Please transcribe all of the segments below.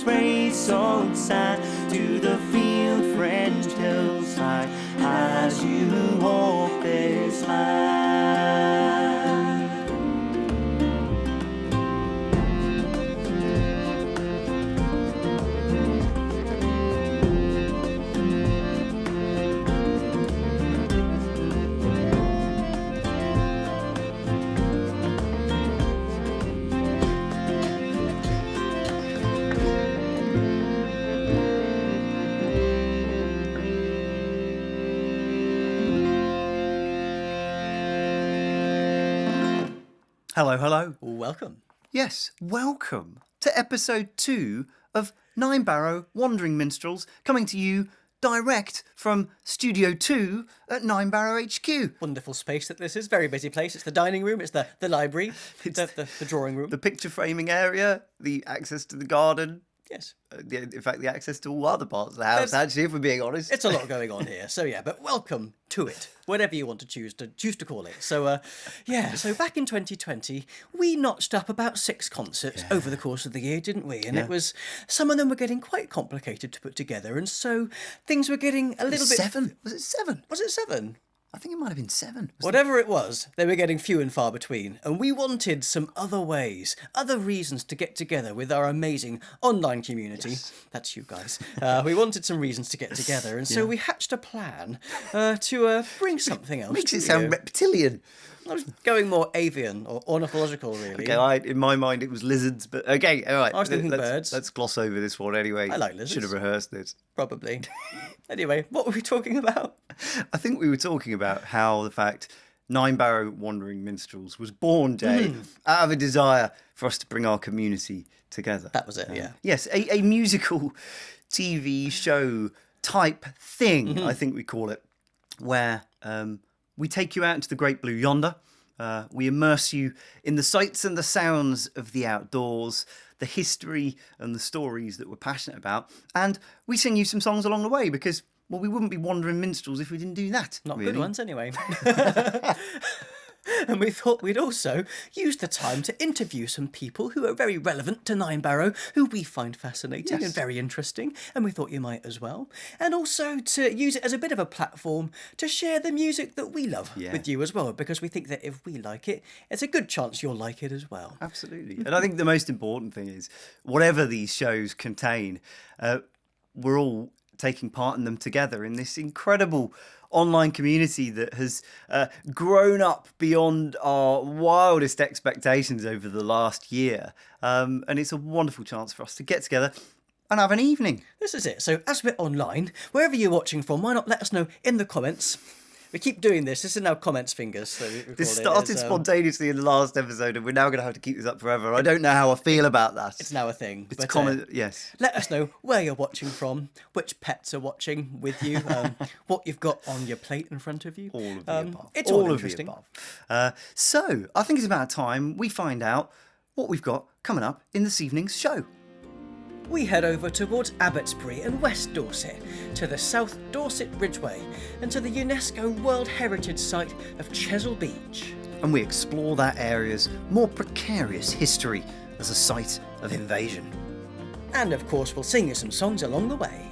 spray so sad to the field French hillside as you walk this land. Hello, hello. Welcome. Yes, welcome to episode 2 of Ninebarrow Wandering Minstrels, coming to you direct from Studio 2 at Ninebarrow HQ. Wonderful space that this is. Very busy place. It's the dining room. It's the library. The drawing room. The picture framing area, the access to the garden. Yes. In fact, the access to all other parts of the house, actually, if we're being honest. It's a lot going on here. So, yeah, but welcome to it, whatever you want to choose to call it. So, so back in 2020, we notched up about 6 concerts over the course of the year, didn't we? And it was, some of them were getting quite complicated to put together. And so things were getting a little bit... 7? Was it 7? Was it 7? I think it might have been 7. Whatever it was, they were getting few and far between, and we wanted some other ways, other reasons to get together with our amazing online community. Yes. That's you guys. We wanted some reasons to get together, and so we hatched a plan to bring something else. Makes it sound reptilian. I was going more avian or ornithological, really. Okay, in my mind it was lizards, but okay, all right. I was thinking birds. Let's gloss over this one anyway. I like lizards. Should have rehearsed this. Probably. Anyway, what were we talking about? I think we were talking about how the fact Ninebarrow Wandering Minstrels was born, Jay, out of a desire for us to bring our community together. That was it, yeah. Yes, a musical TV show type thing, I think we call it, where we take you out into the great blue yonder. We immerse you in the sights and the sounds of the outdoors, the history and the stories that we're passionate about. And we sing you some songs along the way because, well, we wouldn't be wandering minstrels if we didn't do that. Not really. Good ones, anyway. And we thought we'd also use the time to interview some people who are very relevant to Ninebarrow, who we find fascinating and very interesting, and we thought you might as well. And also to use it as a bit of a platform to share the music that we love with you as well, because we think that if we like it, it's a good chance you'll like it as well. Absolutely. And I think the most important thing is, whatever these shows contain, we're all taking part in them together in this incredible online community that has grown up beyond our wildest expectations over the last year. And it's a wonderful chance for us to get together and have an evening. This is it. So as we're online, wherever you're watching from, why not let us know in the comments. We keep doing this. This is now comments fingers. So this started spontaneously in the last episode, and we're now going to have to keep this up forever. I don't know how I feel about that. It's now a thing. It's yes. Let us know where you're watching from, which pets are watching with you, what you've got on your plate in front of you. All of the above. It's all interesting. So I think it's about time we find out what we've got coming up in this evening's show. We head over towards Abbottsbury and West Dorset, to the South Dorset Ridgeway, and to the UNESCO World Heritage Site of Chesil Beach. And we explore that area's more precarious history as a site of invasion. And of course, we'll sing you some songs along the way.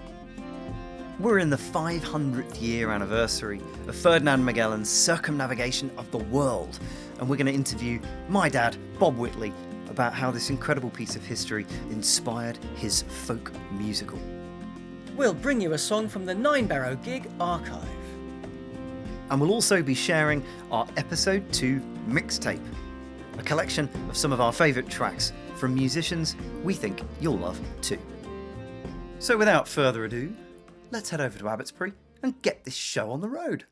We're in the 500th year anniversary of Ferdinand Magellan's circumnavigation of the world, and we're going to interview my dad, Bob Whitley, about how this incredible piece of history inspired his folk musical. We'll bring you a song from the Ninebarrow Gig Archive. And we'll also be sharing our Episode 2 Mixtape, a collection of some of our favourite tracks from musicians we think you'll love too. So without further ado, let's head over to Abbottsbury and get this show on the road.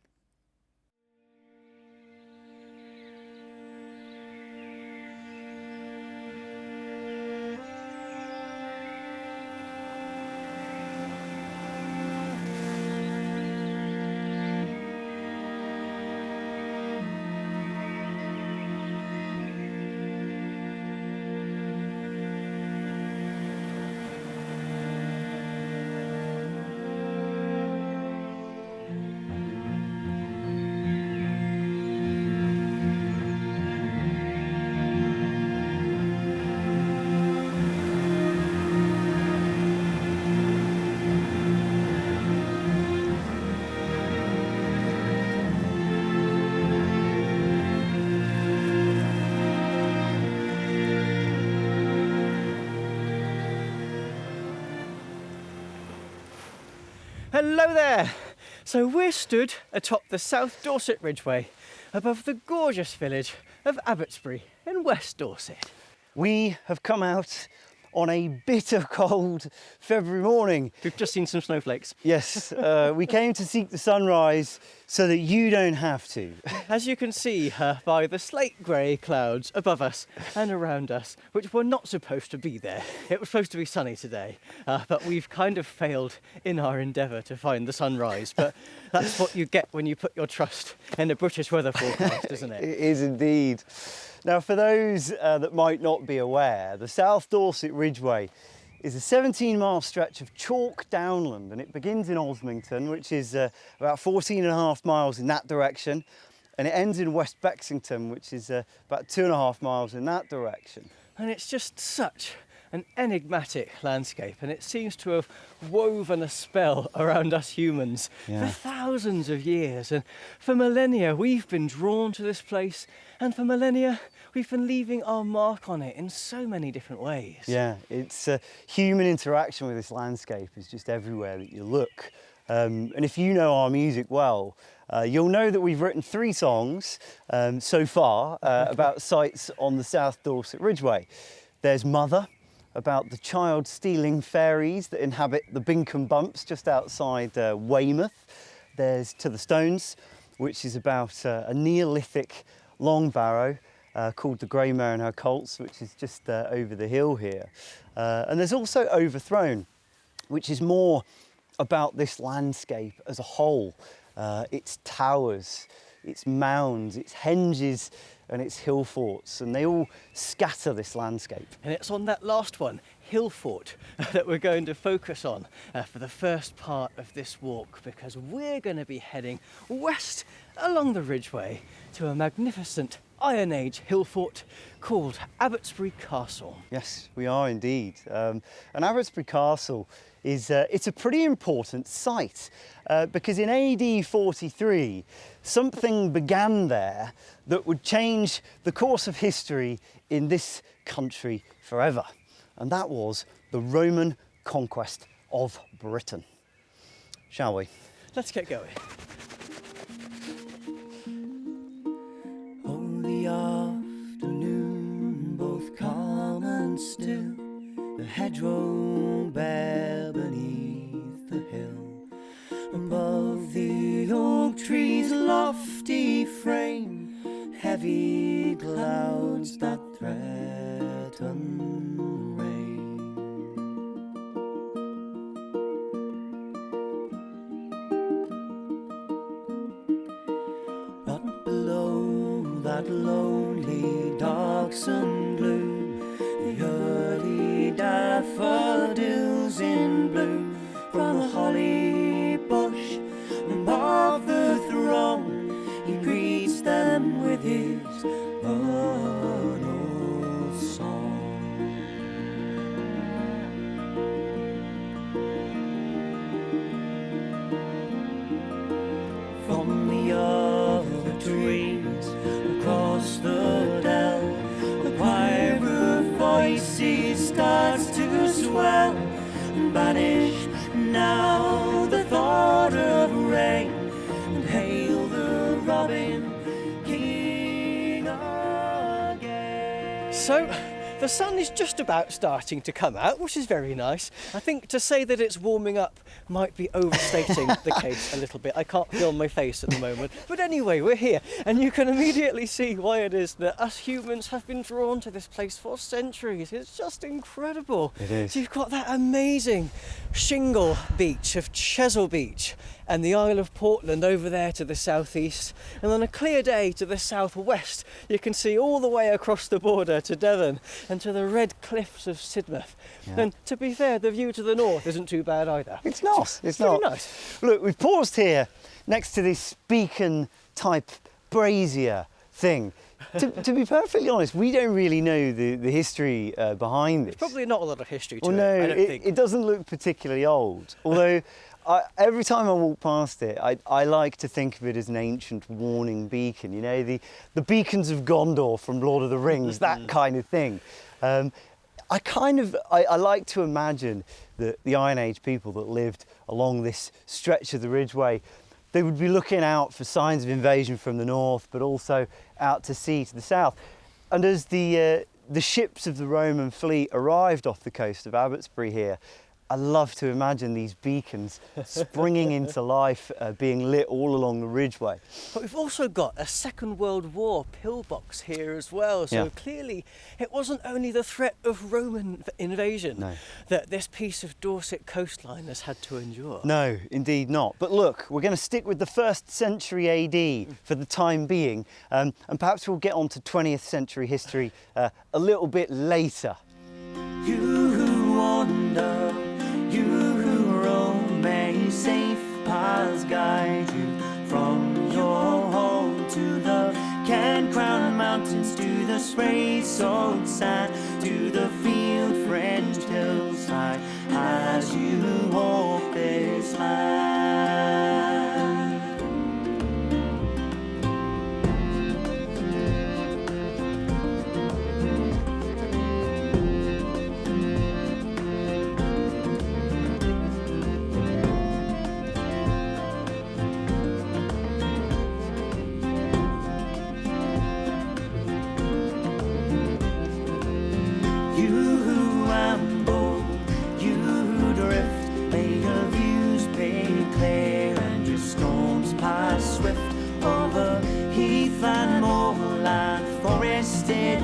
Hello there! So we're stood atop the South Dorset Ridgeway, above the gorgeous village of Abbottsbury in West Dorset. We have come out on a bitter cold February morning. We've just seen some snowflakes. Yes, we came to seek the sunrise so that you don't have to. As you can see by the slate grey clouds above us and around us, which were not supposed to be there. It was supposed to be sunny today, but we've kind of failed in our endeavour to find the sunrise. But that's what you get when you put your trust in the British weather forecast, isn't it? It is indeed. Now, for those that might not be aware, the South Dorset Ridgeway is a 17-mile stretch of chalk downland, and it begins in Osmington, which is about 14.5 miles in that direction, and it ends in West Bexington, which is about 2.5 miles in that direction. And it's just such an enigmatic landscape, and it seems to have woven a spell around us humans for thousands of years. And for millennia, we've been drawn to this place, and for millennia, we've been leaving our mark on it in so many different ways. Yeah, it's human interaction with this landscape is just everywhere that you look. And if you know our music well, you'll know that we've written 3 songs so far about sites on the South Dorset Ridgeway. There's Mother, about the child-stealing fairies that inhabit the Binkham Bumps just outside Weymouth. There's To the Stones, which is about a Neolithic long barrow called the Grey Mare and Her Colts, which is just over the hill here. And there's also Overthrown, which is more about this landscape as a whole. Its towers, its mounds, its henges, and its hill forts, and they all scatter this landscape. And it's on that last one, Hill Fort, that we're going to focus on for the first part of this walk, because we're going to be heading west along the Ridgeway to a magnificent Iron Age hill fort called Abbottsbury Castle. Yes, we are indeed. And Aberrantbury Castle is it's a pretty important site because in AD 43, something began there that would change the course of history in this country forever. And that was the Roman conquest of Britain. Shall we? Let's get going. The afternoon, both calm and still, the hedgerow bare beneath the hill, above the oak tree's lofty frame, heavy clouds that threaten rain. But below that lonely darksome gloom, the early daffodils in bloom, from the holly bush above the throng, he greets them with his vernal song. From the other trees across the dell, the choir of voices starts to swell, and banish now the thought of rain, and hail the robin king again. So, the sun is just about starting to come out, which is very nice. I think to say that it's warming up might be overstating the case a little bit. I can't feel my face at the moment. But anyway, we're here, and you can immediately see why it is that us humans have been drawn to this place for centuries. It's just incredible. It is. So you've got that amazing shingle beach of Chesil Beach, and the Isle of Portland over there to the southeast, and on a clear day to the southwest you can see all the way across the border to Devon and to the red cliffs of Sidmouth. And to be fair, the view to the north isn't too bad either. It's not. It's pretty not. nice. Look, we've paused here next to this beacon type brazier thing. To be perfectly honest, we don't really know the history behind this. Probably not a lot of history to Well, it, no, I don't think. it doesn't look particularly old. Although, every time I walk past it, I like to think of it as an ancient warning beacon. You know, the beacons of Gondor from Lord of the Rings, that kind of thing. I like to imagine the Iron Age people that lived along this stretch of the Ridgeway, they would be looking out for signs of invasion from the north, but also out to sea to the south. And as the ships of the Roman fleet arrived off the coast of Abbottsbury here, I love to imagine these beacons springing into life, being lit all along the Ridgeway. But we've also got a Second World War pillbox here as well, so clearly it wasn't only the threat of Roman invasion that this piece of Dorset coastline has had to endure. No, indeed not. But look, we're going to stick with the 1st century AD for the time being, and perhaps we'll get on to 20th century history a little bit later. You who wander, you who roam, may safe paths guide you from your home to the can-crowned mountains, to the spray-soaked sand, to the field-fringed hillside, as you walk this land.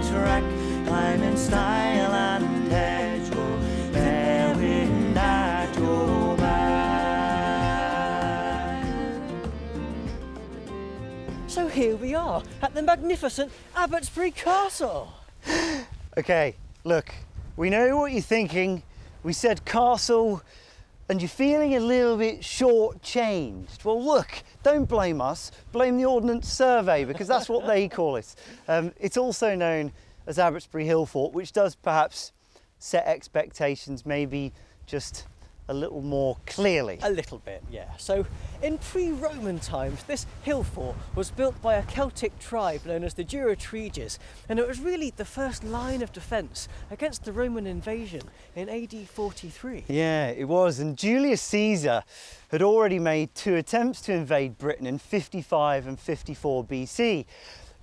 Track, climbing stile and hedgerow, fair wind at your back. So here we are at the magnificent Abbottsbury Castle. Okay, look, we know what you're thinking. We said castle and you're feeling a little bit short-changed. Well, look, don't blame us, blame the Ordnance Survey, because that's what they call it. It's also known as Aberrantbury Hill Fort, which does perhaps set expectations maybe just a little more clearly. A little bit, yeah. So in pre-Roman times, this hill fort was built by a Celtic tribe known as the Durotriges, and it was really the first line of defence against the Roman invasion in AD 43. Yeah, it was, and Julius Caesar had already made 2 attempts to invade Britain in 55 and 54 BC,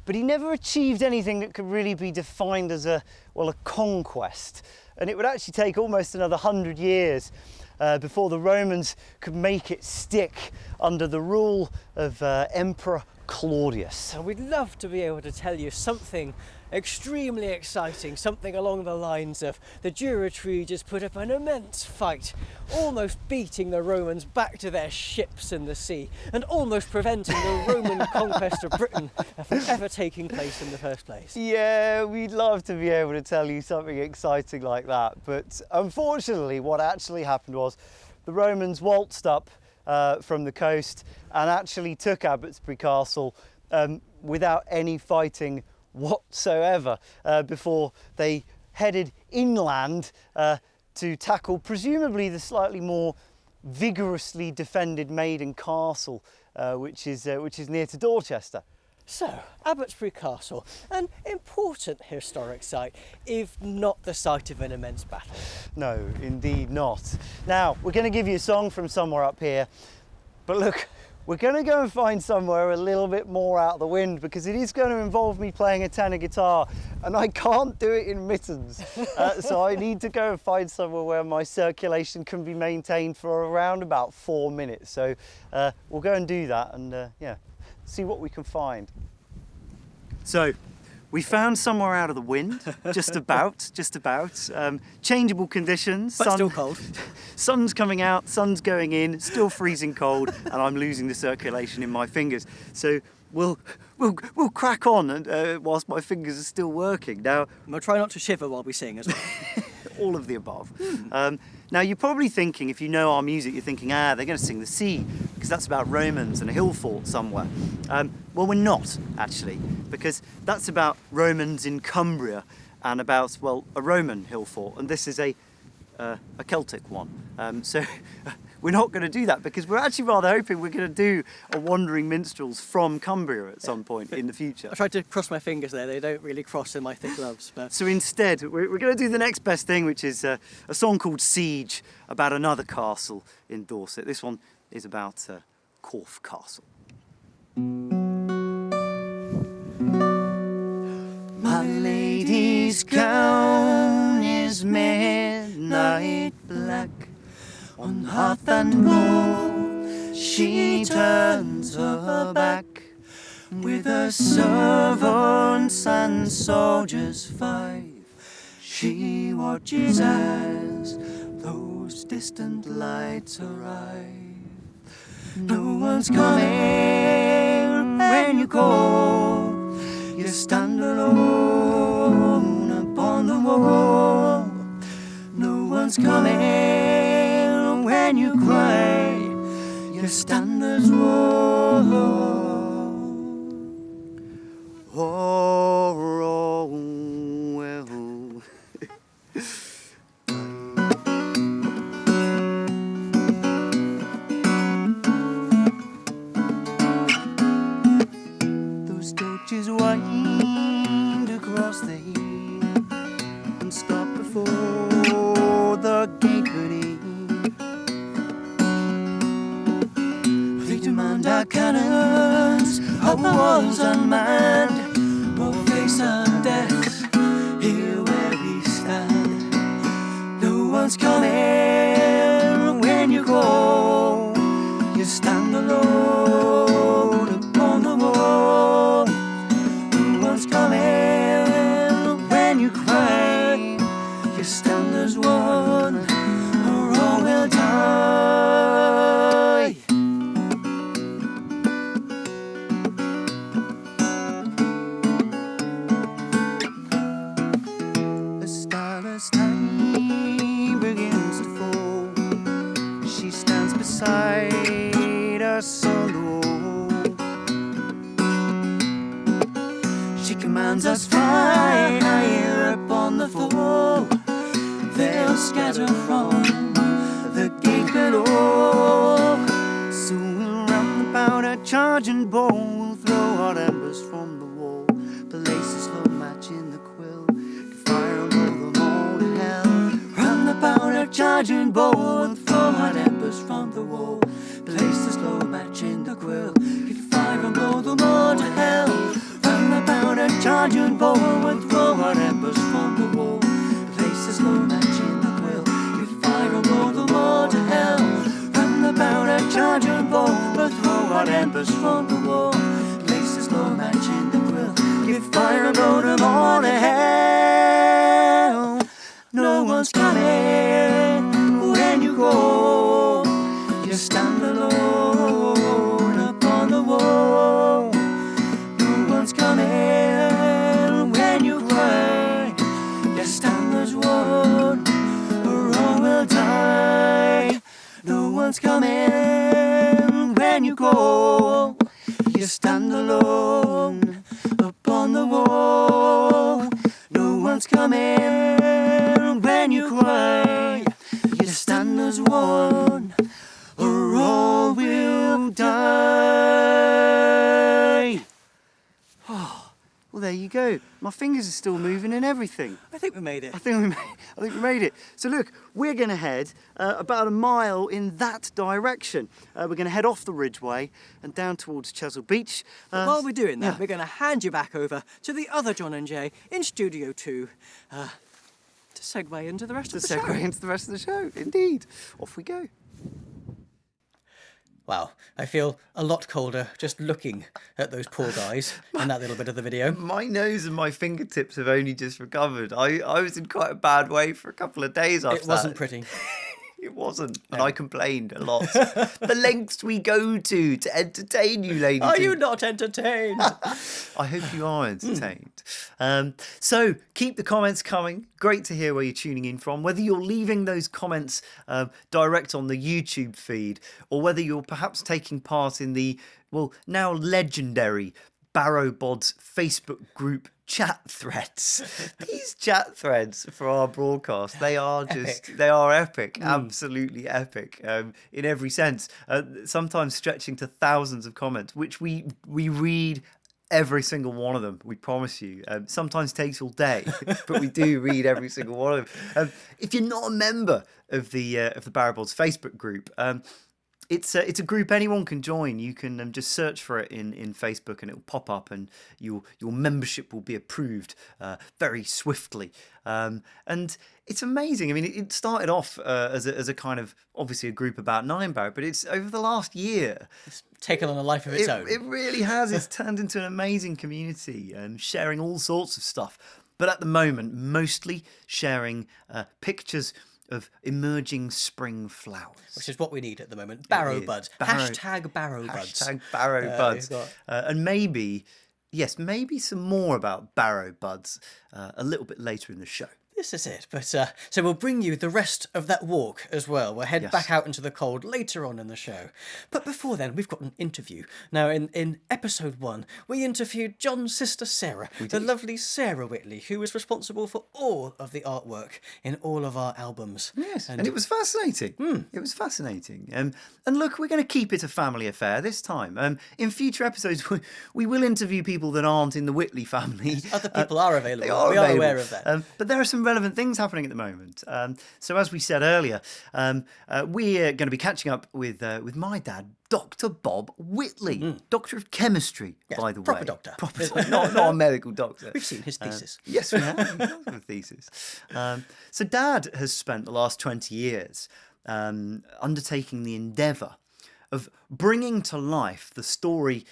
but he never achieved anything that could really be defined as a conquest, and it would actually take almost another 100 years before the Romans could make it stick under the rule of Emperor Claudius. And we'd love to be able to tell you something extremely exciting, something along the lines of the Durotriges put up an immense fight, almost beating the Romans back to their ships in the sea, and almost preventing the Roman conquest of Britain from ever taking place in the first place. Yeah, we'd love to be able to tell you something exciting like that, but unfortunately what actually happened was the Romans waltzed up from the coast and actually took Abbottsbury Castle without any fighting whatsoever before they headed inland to tackle presumably the slightly more vigorously defended Maiden Castle, which is near to Dorchester. So, Abbottsbury Castle, an important historic site, if not the site of an immense battle. No, indeed not. Now, we're going to give you a song from somewhere up here, but look, we're going to go and find somewhere a little bit more out of the wind, because it is going to involve me playing a tenor guitar, and I can't do it in mittens. So I need to go and find somewhere where my circulation can be maintained for around about 4 minutes. So we'll go and do that and yeah, see what we can find. So we found somewhere out of the wind, just about. Changeable conditions. But still cold. Sun's coming out, sun's going in, still freezing cold, and I'm losing the circulation in my fingers. So we'll crack on and, whilst my fingers are still working. Now, We'll try not to shiver while we sing as well. all of the above. Now, you're probably thinking, if you know our music, you're thinking, they're going to sing the sea, because that's about Romans and a hill fort somewhere. Well, we're not, actually, because that's about Romans in Cumbria and about, well, a Roman hill fort. And this is a a Celtic one. So we're not going to do that because we're actually rather hoping we're going to do a Wandering Minstrels from Cumbria at some point in the future. I tried to cross my fingers there. They don't really cross in my thick gloves. But So instead, we're going to do the next best thing, which is a song called Siege about another castle in Dorset. This one is about Corfe Castle. My lady's gown is midnight black. On hearth and bowl she turns her back. With her servants and soldiers 5, she watches as those distant lights arrive. No one's coming when you call. You stand alone upon the wall. No one's coming when you cry. You stand as one. Oh, well. Those coaches wind across the hill and stop before the gate beneath. They demand our cannons, our walls unmanned. More face and death, here where we stand. No one's coming when you call. You stand alone upon the wall. No one's coming when you cry. You stand as one, or all will die. As time begins to fall, she stands beside us on the wall. She commands us fly higher upon the foe. They'll scatter from the gate below. So we'll run the powder, charge and bowl. We'll throw hot embers from the wall. Place a slow match in the quill. Fire and blow them all to hell. Run the powder, charge and bowl. And throw hot embers from the wall. Place the slow match in the quill. Get fire and blow them all to hell. Run the powder, charge and bowl. And throw hot embers from the wall. Place the slow match in the quill. Get fire and blow them all to hell. Run the powder, charge and bowl. And throw hot embers from the wall. Place the slow match in the quill. Get fire and blow them all to hell. No one's coming when you go. You stand alone upon the wall. No one's coming when you cry. You stand as one, or all will die. No one's coming when you go. You stand alone upon the wall. No one's coming when you cry. You stand as one, or all will die. Oh, well, there you go. My fingers are still moving and everything. I think we made it. I think we made it. So look, we're going to head about a mile in that direction. We're going to head off the Ridgeway and down towards Chesil Beach. While we're doing that, yeah. we're going to hand you back over to the other John and Jay in Studio 2 to segue into the rest of the show. Segue into the rest of the show, indeed. Off we go. Wow, I feel a lot colder just looking at those poor guys in that little bit of the video. My nose and my fingertips have only just recovered. I was in quite a bad way for a couple of days after that. It wasn't pretty. It wasn't, and I complained a lot. The lengths we go to entertain you, ladies. Are you not entertained? I hope you are entertained. So keep the comments coming. Great to hear where you're tuning in from. Whether you're leaving those comments direct on the YouTube feed, or whether you're perhaps taking part in the, well, now legendary Barrow Bod's Facebook group chat threads. These chat threads for our broadcast, they are epic, absolutely epic, in every sense. Sometimes stretching to thousands of comments, which we read every single one of them. We promise you. Sometimes takes all day, but we do read every single one of them. If you're not a member of the Barrow Facebook group, it's a group anyone can join. You can just search for it in Facebook, and it will pop up, and your membership will be approved very swiftly. And it's amazing. I mean, it started off as a kind of, obviously, a group about Ninebarrow, but it's over the last year. It's taken on a life of its own. It really has. It's turned into an amazing community, sharing all sorts of stuff. But at the moment, mostly sharing pictures of emerging spring flowers. Which is what we need at the moment. Barrow buds. Hashtag Barrow buds. Hashtag Barrow buds. And maybe some more about Barrow buds a little bit later in the show. This is it. But so we'll bring you the rest of that walk as well. We'll head back out into the cold later on in the show. But before then, we've got an interview. Now, in episode 1, we interviewed John's sister Sarah, the lovely Sarah Whitley, who was responsible for all of the artwork in all of our albums. Yes, and it was fascinating. It was fascinating. And look, we're going to keep it a family affair this time. In future episodes, we will interview people that aren't in the Whitley family. Other people are available. They are we available. are aware of that. But there are some relevant things happening at the moment. So as we said earlier, we're going to be catching up with my dad, Dr. Bob Whitley, Doctor of Chemistry, by the way. Proper doctor. Not a medical doctor. We've seen his thesis. Yes, we have. A thesis. So Dad has spent the last 20 years undertaking the endeavour of bringing to life the story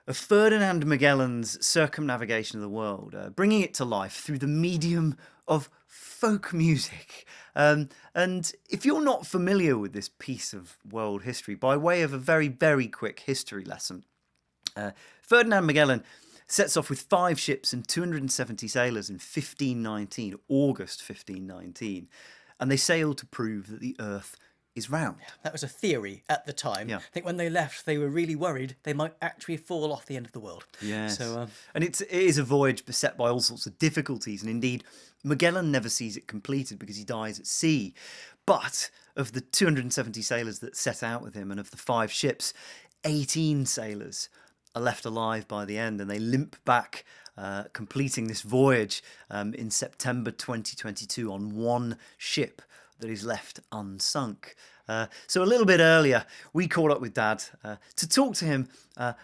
of Ferdinand Magellan's circumnavigation of the world, bringing it to life through the medium of folk music. And if you're not familiar with this piece of world history, by way of a very, very quick history lesson, Ferdinand Magellan sets off with 5 ships and 270 sailors in 1519, August 1519, and they sail to prove that the Earth is round. That was a theory at the time. I think when they left, they were really worried they might actually fall off the end of the world. Yes. So, and it is a voyage beset by all sorts of difficulties, and indeed, Magellan never sees it completed because he dies at sea. But of the 270 sailors that set out with him, and of the 5 ships, 18 sailors are left alive by the end, and they limp back, completing this voyage in September 2022 on one ship that is left unsunk. So a little bit earlier, we caught up with Dad to talk to him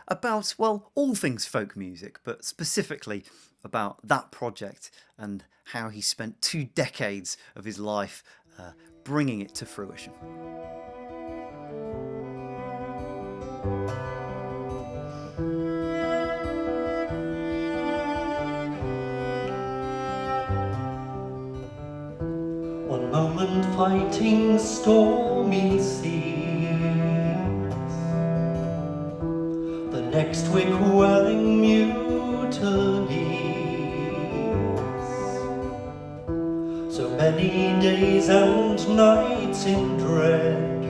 about, well, all things folk music, but specifically about that project and how he spent 2 decades of his life bringing it to fruition. One moment fighting stormy seas, the next week quelling mutinies. So many days and nights in dread,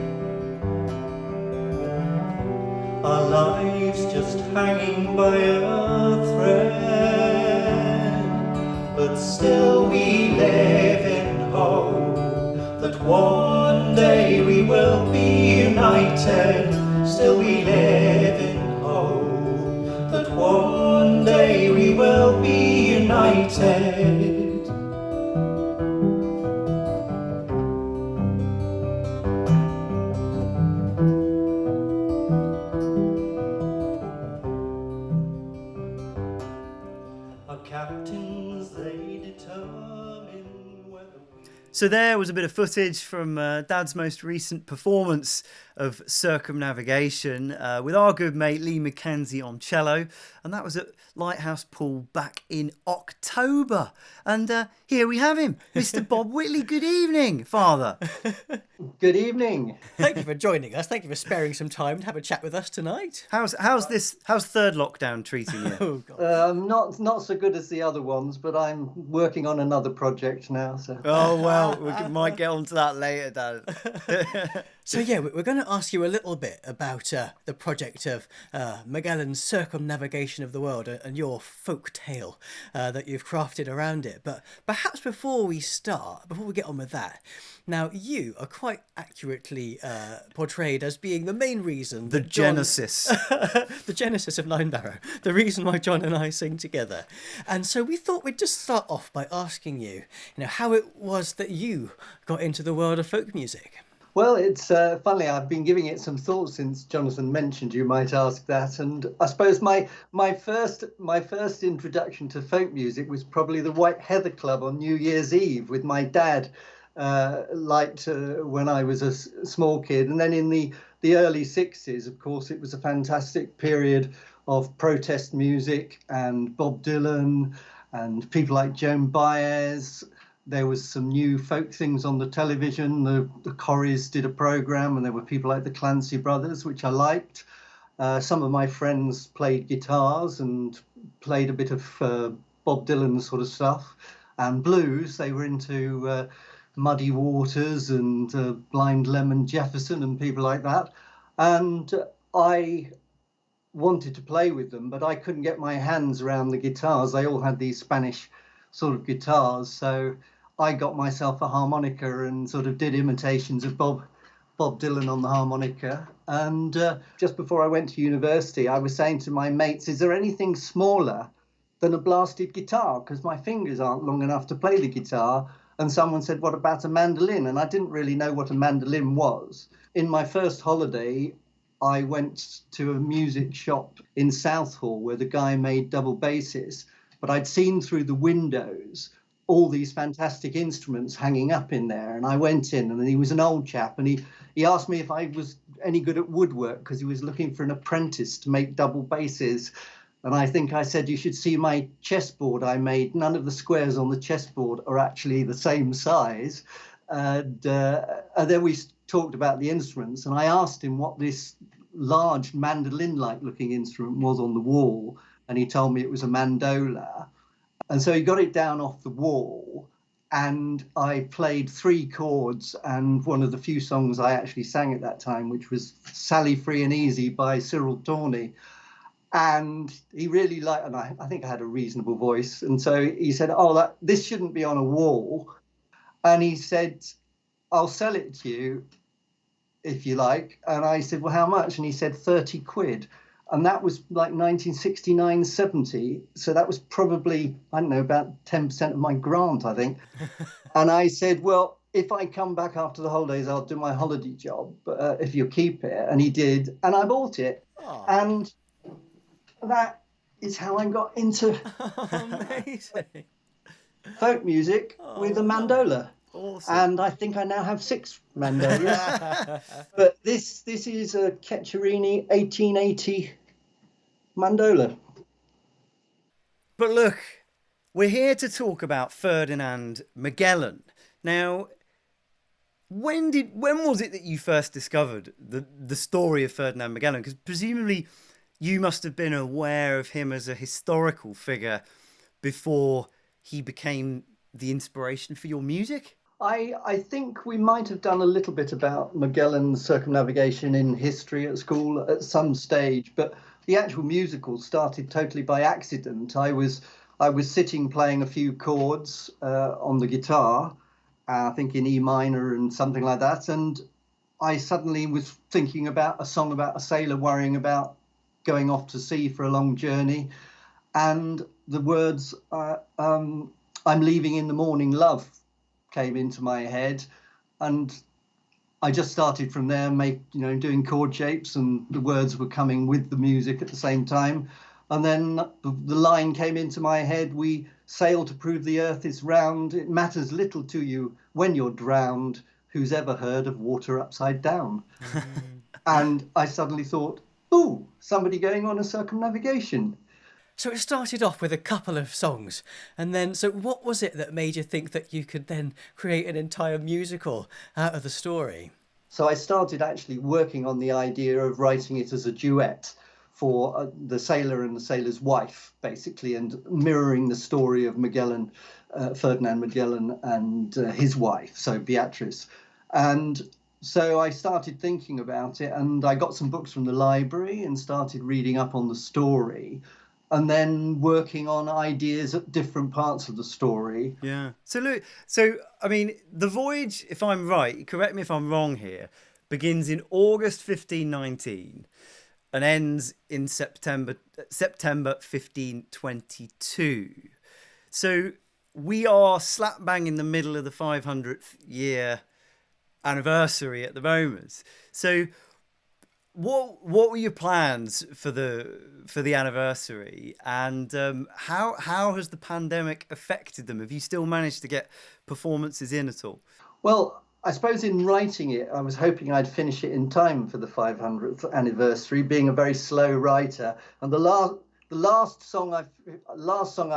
our lives just hanging by a thread. But still we live in hope that one day we will be united. Still we live in hope that one day we will be united. Our captains, they determine whether we... So there was a bit of footage from Dad's most recent performance of Circumnavigation with our good mate Lee Mackenzie on cello, and that was at Lighthouse Pool back in October. And here we have him, Mr. Bob Whitley. Good evening, Father. Good evening. thank you for joining us. Thank you for sparing some time to have a chat with us tonight. How's third lockdown treating you? Oh, God. Not so good as the other ones, but I'm working on another project now. So Oh might get onto that later, Dad. So yeah, we're going to ask you a little bit about the project of Magellan's circumnavigation of the world and your folk tale that you've crafted around it. But perhaps before we get on with that, now you are quite accurately portrayed as being the main reason The that John- Genesis. the genesis of Ninebarrow, the reason why John and I sing together. And so we thought we'd just start off by asking you, how it was that you got into the world of folk music. Well, it's funny. I've been giving it some thought since Jonathan mentioned you might ask that, and I suppose my first introduction to folk music was probably the White Heather Club on New Year's Eve with my dad. Liked when I was a small kid, and then in the early 60s, of course, it was a fantastic period of protest music and Bob Dylan and people like Joan Baez. There was some new folk things on the television. The Corries did a program, and there were people like the Clancy Brothers, which I liked. Some of my friends played guitars and played a bit of Bob Dylan sort of stuff and blues. They were into Muddy Waters and Blind Lemon Jefferson and people like that. And I wanted to play with them, but I couldn't get my hands around the guitars. They all had these Spanish sort of guitars. So I got myself a harmonica and sort of did imitations of Bob Dylan on the harmonica. And just before I went to university, I was saying to my mates, is there anything smaller than a blasted guitar? Because my fingers aren't long enough to play the guitar. And someone said, what about a mandolin? And I didn't really know what a mandolin was. In my first holiday, I went to a music shop in Southall where the guy made double basses, but I'd seen through the windows all these fantastic instruments hanging up in there. And I went in, and he was an old chap, and he asked me if I was any good at woodwork because he was looking for an apprentice to make double basses. And I think I said, you should see my chessboard I made. None of the squares on the chessboard are actually the same size. And then we talked about the instruments, and I asked him what this large mandolin-like looking instrument was on the wall, and he told me it was a mandola. And so he got it down off the wall, and I played 3 chords and one of the few songs I actually sang at that time, which was Sally Free and Easy by Cyril Tawney. And he really liked, and I think I had a reasonable voice. And so he said, this shouldn't be on a wall. And he said, I'll sell it to you if you like. And I said, well, how much? And he said, 30 quid. And that was like 1969, 70. So that was probably, I don't know, about 10% of my grant, I think. And I said, well, if I come back after the holidays, I'll do my holiday job, if you keep it. And he did. And I bought it. Aww. And that is how I got into Amazing. folk music with a mandola. Awesome. And I think I now have 6 mandolas. But this is a Ceccherini 1880 mandola. But look, we're here to talk about Ferdinand Magellan. Now, when was it that you first discovered the story of Ferdinand Magellan? Because presumably you must have been aware of him as a historical figure before he became the inspiration for your music? I think we might have done a little bit about Magellan's circumnavigation in history at school at some stage, but the actual musical started totally by accident. I was sitting playing a few chords on the guitar, I think in E minor and something like that, and I suddenly was thinking about a song about a sailor worrying about going off to sea for a long journey, and the words I'm leaving in the morning, love, came into my head, and I just started from there, doing chord shapes, and the words were coming with the music at the same time. And then the line came into my head, we sail to prove the earth is round, it matters little to you when you're drowned, who's ever heard of water upside down? And I suddenly thought, ooh, somebody going on a circumnavigation. So it started off with a couple of songs, and then, so what was it that made you think that you could then create an entire musical out of the story? So I started actually working on the idea of writing it as a duet for the sailor and the sailor's wife, basically, and mirroring the story of Magellan, Ferdinand Magellan, and his wife, so Beatrice. And so I started thinking about it, and I got some books from the library and started reading up on the story, and then working on ideas at different parts of the story. Yeah. So look, so I mean, the voyage, if I'm right, correct me if I'm wrong here, begins in August 1519 and ends in September 1522. So we are slap bang in the middle of the 500th year anniversary at the moment. So what were your plans for the anniversary, and how has the pandemic affected them? Have you still managed to get performances in at all? Well, I suppose in writing it, I was hoping I'd finish it in time for the 500th anniversary, being a very slow writer. And the last song I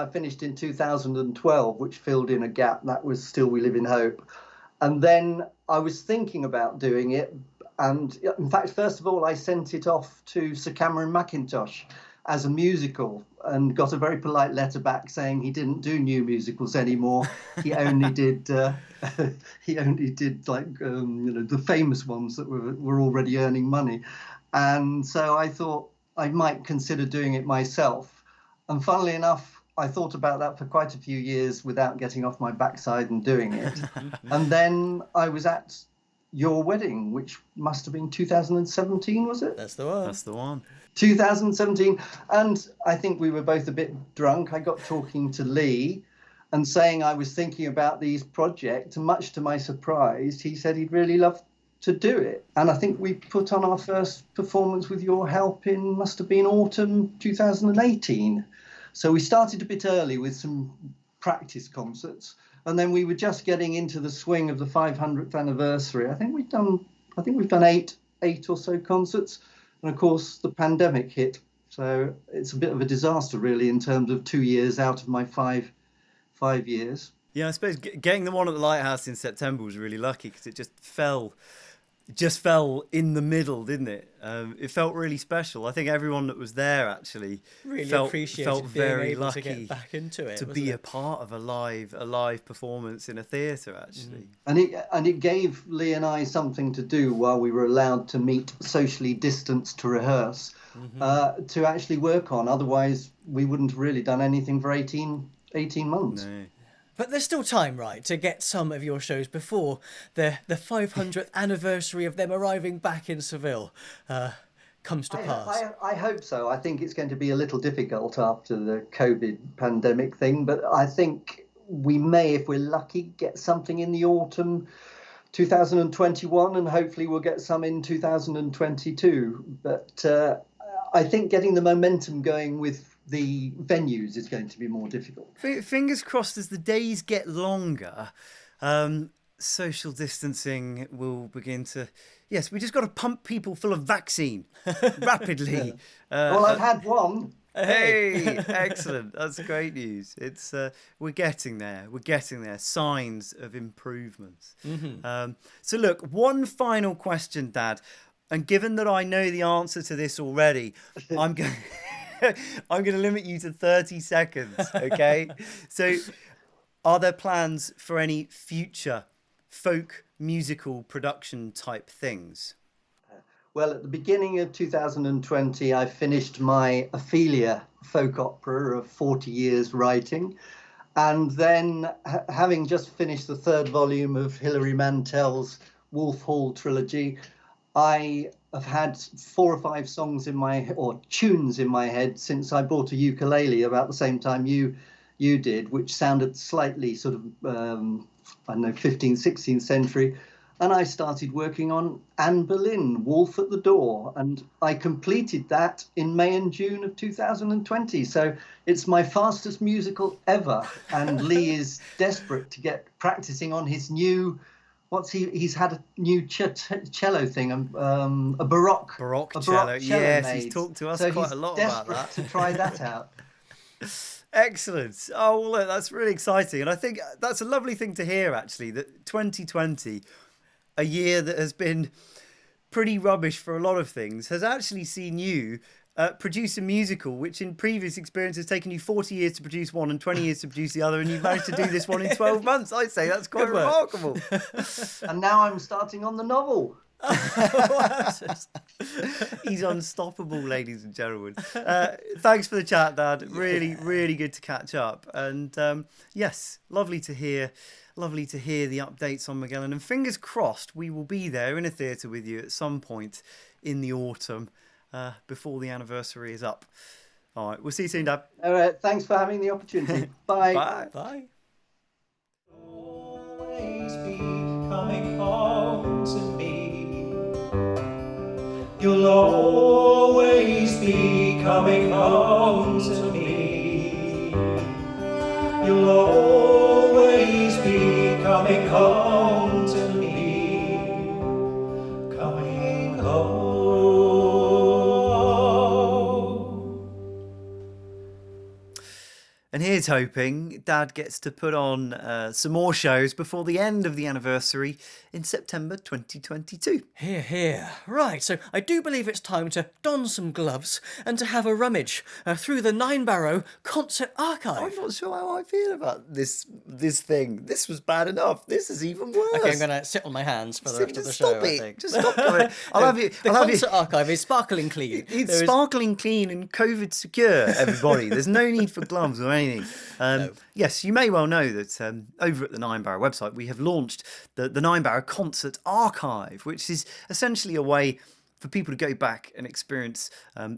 finished in 2012, which filled in a gap, that was Still We Live in Hope. And then I was thinking about doing it. And in fact, first of all, I sent it off to Sir Cameron Mackintosh as a musical and got a very polite letter back saying he didn't do new musicals anymore. He only did like the famous ones that were already earning money. And so I thought I might consider doing it myself. And funnily enough, I thought about that for quite a few years without getting off my backside and doing it. And then I was at your wedding, which must have been 2017, was it? That's the one. That's the one. 2017. And I think we were both a bit drunk. I got talking to Lee and saying I was thinking about these projects. And much to my surprise, he said he'd really love to do it. And I think we put on our first performance with your help in, must have been autumn 2018. So we started a bit early with some practice concerts. And then we were just getting into the swing of the 500th anniversary. I think we've done eight or so concerts. And of course, the pandemic hit. So it's a bit of a disaster, really, in terms of 2 years out of my five years. Yeah, I suppose getting the one at the Lighthouse in September was really lucky because it just fell in the middle, didn't it? It felt really special. I think everyone that was there actually really felt appreciated very being able lucky to get back into it, to be a part of a live performance in a theatre, actually. And it gave Lee and I something to do while we were allowed to meet socially distanced to rehearse, to actually work on. Otherwise, we wouldn't have really done anything for 18 months. No. But there's still time, right, to get some of your shows before the 500th anniversary of them arriving back in Seville comes to pass. I hope so. I think it's going to be a little difficult after the COVID pandemic thing, but I think we may, if we're lucky, get something in the autumn 2021, and hopefully we'll get some in 2022. But I think getting the momentum going with the venues is going to be more difficult. Fingers crossed as the days get longer, social distancing will begin to... Yes, we just got to pump people full of vaccine rapidly. Well, I've had one. Hey, excellent. That's great news. It's we're getting there. Signs of improvements. So look, one final question, Dad. And given that I know the answer to this already, I'm going to limit you to 30 seconds, okay? So, are there plans for any future folk musical production type things? Well, at the beginning of 2020, I finished my Ophelia folk opera of 40 years writing. And then, having just finished the third volume of Hilary Mantel's Wolf Hall trilogy, I have had 4 or 5 songs tunes in my head since I bought a ukulele about the same time you did, which sounded slightly sort of, 15th, 16th century. And I started working on Anne Boleyn, Wolf at the Door, and I completed that in May and June of 2020. So it's my fastest musical ever. And Lee is desperate to get practicing on his new... he's had a new cello thing, a baroque cello. Yes, made. he's talked to us so quite a lot about that. To try that out. Excellent. Oh, well, look, that's really exciting. And I think that's a lovely thing to hear, actually, that 2020, a year that has been pretty rubbish for a lot of things, has actually seen you produce a musical which in previous experience has taken you 40 years to produce one and 20 years to produce the other, and you've managed to do this one in 12 months. I'd say that's quite remarkable. And now I'm starting on the novel. He's unstoppable, ladies and gentlemen. Thanks for the chat, Dad. Really, really good to catch up. And yes, lovely to hear the updates on Magellan. And fingers crossed we will be there in a theatre with you at some point in the autumn before the anniversary is up. All right, we'll see you soon, Dad. All right, thanks for having the opportunity. Bye. Bye. Bye. Always be coming home to me. You'll always be coming home to me. You'll always be coming home to me. Coming home. And here's hoping Dad gets to put on some more shows before the end of the anniversary in September 2022. Hear, hear. Right, so I do believe it's time to don some gloves and to have a rummage through the Ninebarrow concert archive. I'm not sure how I feel about this thing. This was bad enough. This is even worse. Okay, I'm going to sit on my hands for the rest of the show, Stop I it. think. Just stop it. I'll have you. The I'll have you. concert archive is sparkling clean. It's There is- sparkling clean and COVID secure, everybody. There's no need for gloves or anything. Yes, you may well know that over at the Ninebarrow website, we have launched the Ninebarrow Concert Archive, which is essentially a way for people to go back and experience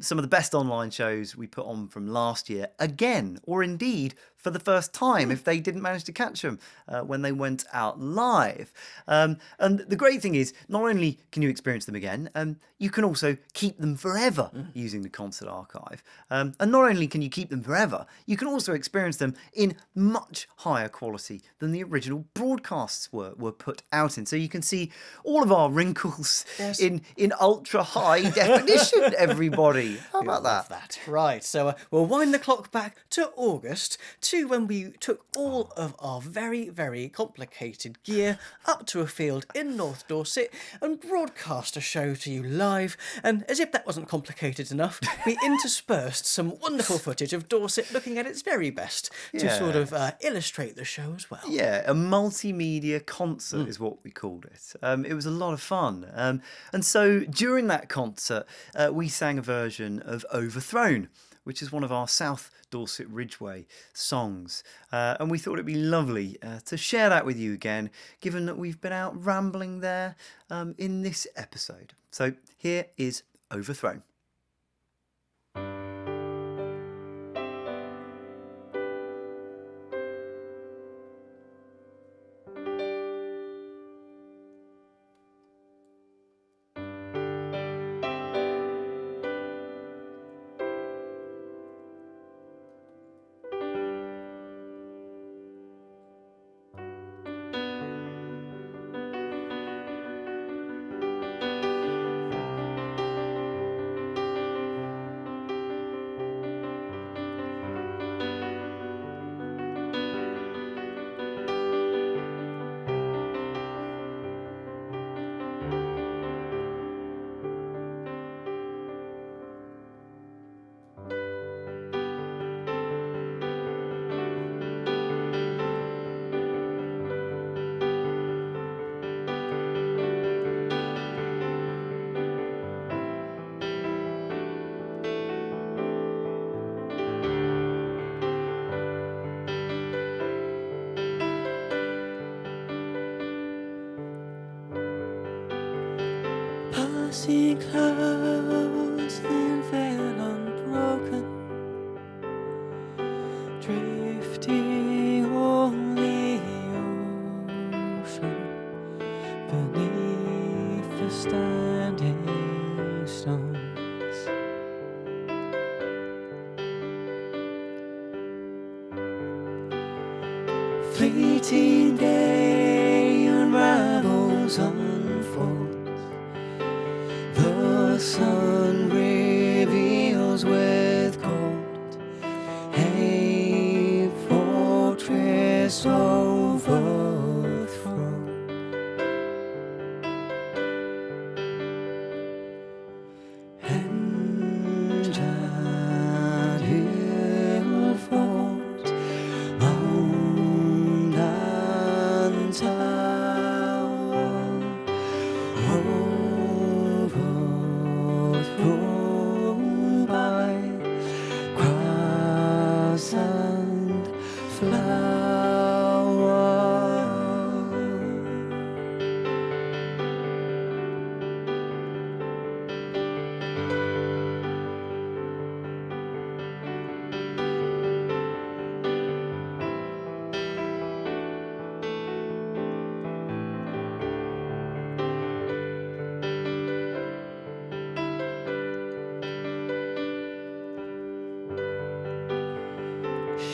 some of the best online shows we put on from last year again, or indeed for the first time if they didn't manage to catch them when they went out live. And the great thing is, not only can you experience them again, you can also keep them forever using the concert archive. And not only can you keep them forever, you can also experience them in much higher quality than the original broadcasts were put out in. So you can see all of our wrinkles in ultra high definition, everybody. How about that? Right, so we'll wind the clock back to August, to when we took all of our very, very complicated gear up to a field in North Dorset and broadcast a show to you live. And as if that wasn't complicated enough, we interspersed some wonderful footage of Dorset looking at its very best to sort of illustrate the show as well. Yeah, a multimedia concert is what we called it. It was a lot of fun. And so during that concert, we sang a version of Overthrown, which is one of our South Dorset Ridgeway songs. And we thought it'd be lovely to share that with you again, given that we've been out rambling there in this episode. So here is Overthrown. Passing clouds and veil unbroken, drifting on the ocean beneath the standing stones. Fleeting day unravels, unfolds. The sun reveals with gold a fortress overthrown.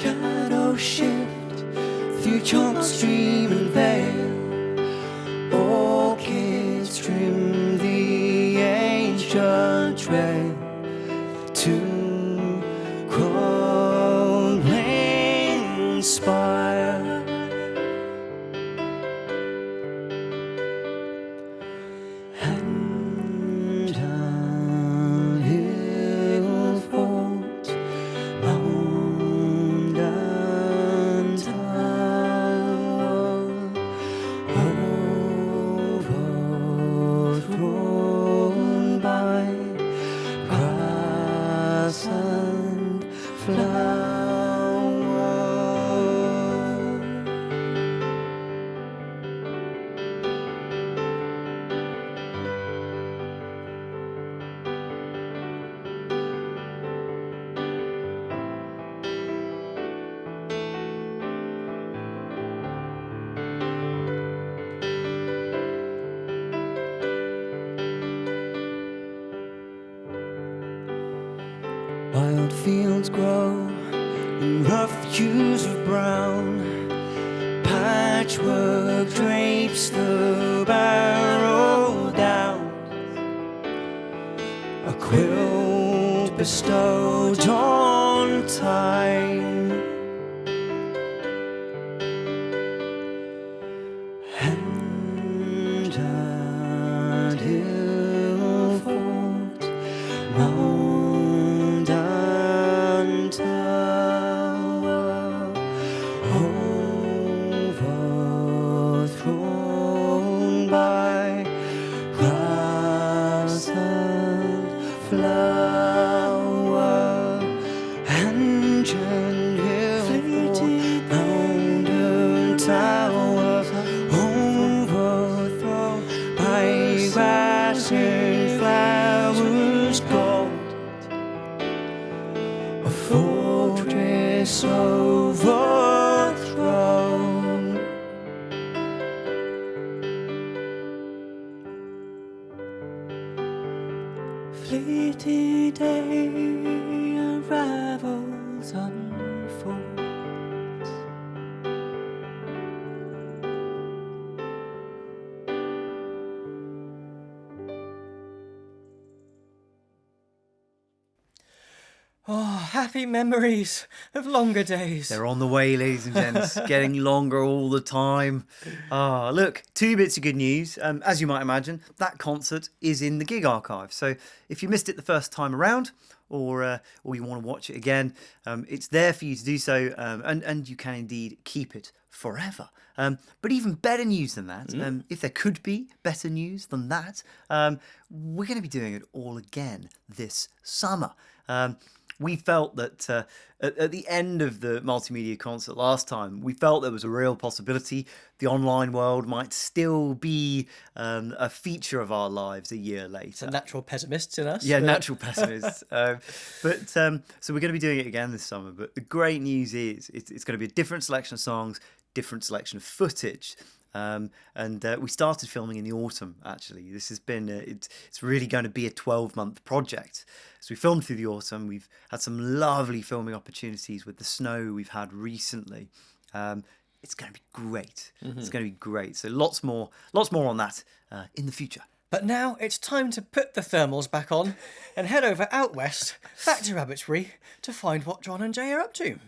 shadow shift through chalk stream and vale. Orchids trim the ancient trail to crawling spire. And a hill fort, mound and tower, overthrown by grass and flower. Wild fields grow in rough hues of brown. Patchwork drapes the Barrow down. A quilt bestowed on time. And at hill fort, mound and tower, overthrown by grass and flower. And hill fort, mound and tower, overthrown by grass and flowers gold. A fortress overthrown. Fleeting day unravels, unfolds. Oh, happy memories of longer days. They're on the way, ladies and gents, getting longer all the time. Ah, look, two bits of good news. As you might imagine, that concert is in the gig archive. So if you missed it the first time around, or you want to watch it again, it's there for you to do so, and you can indeed keep it forever. But even better news than that, if there could be better news than that, we're going to be doing it all again this summer. We felt that at the end of the multimedia concert last time, we felt there was a real possibility the online world might still be a feature of our lives a year later. Some natural pessimists in us. Yeah, but- natural pessimists. So we're going to be doing it again this summer. But the great news is it's going to be a different selection of songs, different selection of footage. And we started filming in the autumn, actually. This has been, it's really going to be a 12-month project. So we filmed through the autumn. We've had some lovely filming opportunities with the snow we've had recently. It's going to be great. It's going to be great. So lots more on that in the future. But now it's time to put the thermals back on and head over out west, back to Abbottsbury, to find what John and Jay are up to.